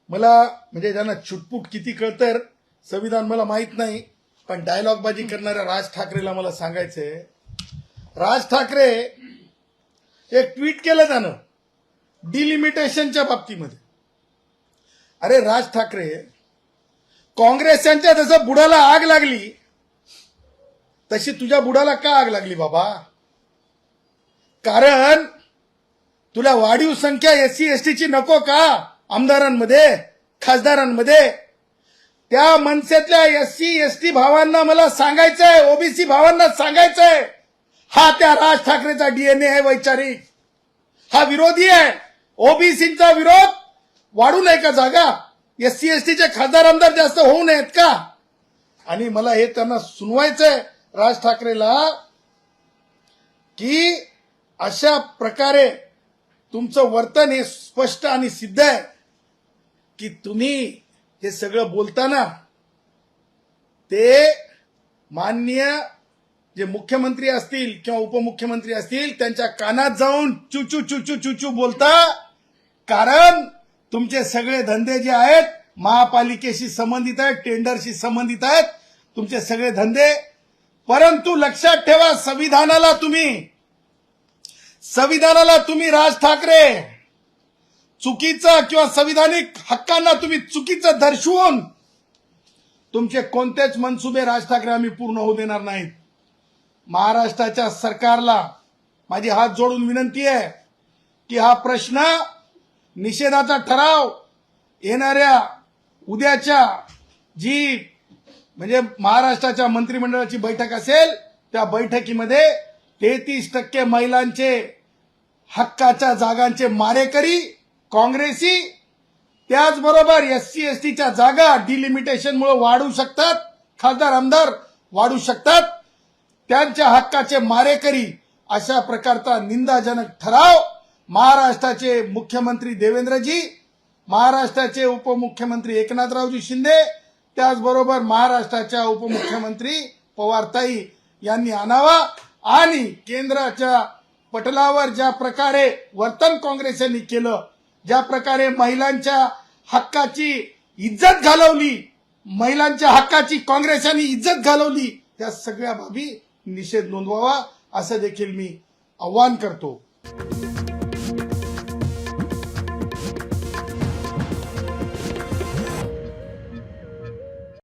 मला म्हणजे ज्यांना छुटपुट किती कळतं संविधान मला माहित नाही, पण डायलॉग बाजी करणाऱ्या राज ठाकरेला मला सांगायचंय. राज ठाकरे एक ट्विट केलं त्यानं डिलिमिटेशनच्या बाबतीमध्ये. अरे राज ठाकरे, काँग्रेसांच्या जसं बुडाला आग लागली तशी तुझ्या बुडाला का आग लागली बाबा? कारण तुला वाढीव संख्या एससी एसटीची नको का आमदारांमध्ये खासदारांमध्ये? त्या मनसेतल्या एससी एसटी भावांना मला सांगायचंय, ओबीसी भावांना सांगायचंय, हा त्या राज ठाकरेचा डीएनए आहे वैचारिक. हा विरोधी आहे. ओबीसीचा विरोध वाढू नये का जागा? एससी एसटीचे खासदार आमदार जास्त होऊ नयेत का? आणि मला हे त्यांना सुनवायचंय राज ठाकरेला की अशा प्रकारे तुमचं वर्तन हे स्पष्ट आणि सिद्ध आहे की तुम्ही हे सगळं बोलताना ते माननीय जे मुख्यमंत्री असतील किंवा उपमुख्यमंत्री असतील त्यांच्या कानात जाऊन चुचू चुचू चुचू बोलता. कारण तुमचे सगळे धंदे जे आहेत महापालिकेशी संबंधित आहेत, टेंडरशी संबंधित आहेत तुमचे सगळे धंदे. परंतु लक्षात ठेवा, संविधानाला तुम्ही राज ठाकरे चुकीचं किंवा संविधानिक हक्कांना तुम्ही चुकीचं दर्शवून तुमचे कोणतेच मनसुबे राज ठाकरे आम्ही पूर्ण होऊ देणार नाहीत. महाराष्ट्राच्या सरकारला माझी हात जोडून विनंती आहे की हा प्रश्न निषेधाचा ठराव येणाऱ्या उद्याच्या जी म्हणजे महाराष्ट्राच्या मंत्रिमंडळाची बैठक असेल त्या बैठकीमध्ये 33% महिलांचे हक्काच्या जागांचे मारेकरी काँग्रेसी, त्याचबरोबर एससी एसटीच्या जागा डिलिमिटेशनमुळे वाढू शकतात, खासदार आमदार वाढू शकतात, त्यांच्या हक्काचे मारेकरी अशा प्रकारचा निंदाजनक ठराव महाराष्ट्राचे मुख्यमंत्री देवेंद्रजी, महाराष्ट्राचे उपमुख्यमंत्री एकनाथरावजी शिंदे, त्याचबरोबर महाराष्ट्राच्या उपमुख्यमंत्री पवारताई यांनी आणावा आणि केंद्राच्या पटलावर ज्या प्रकारे वर्तन काँग्रेसने केलं, ज्या प्रकारे महिलांच्या हक्काची इज्जत घालवली, महिलांच्या हक्काची काँग्रेसने इज्जत घालवली, त्या सगळ्या बाबी निषेध नोंदवावा असं देखील मी आवाहन करतो.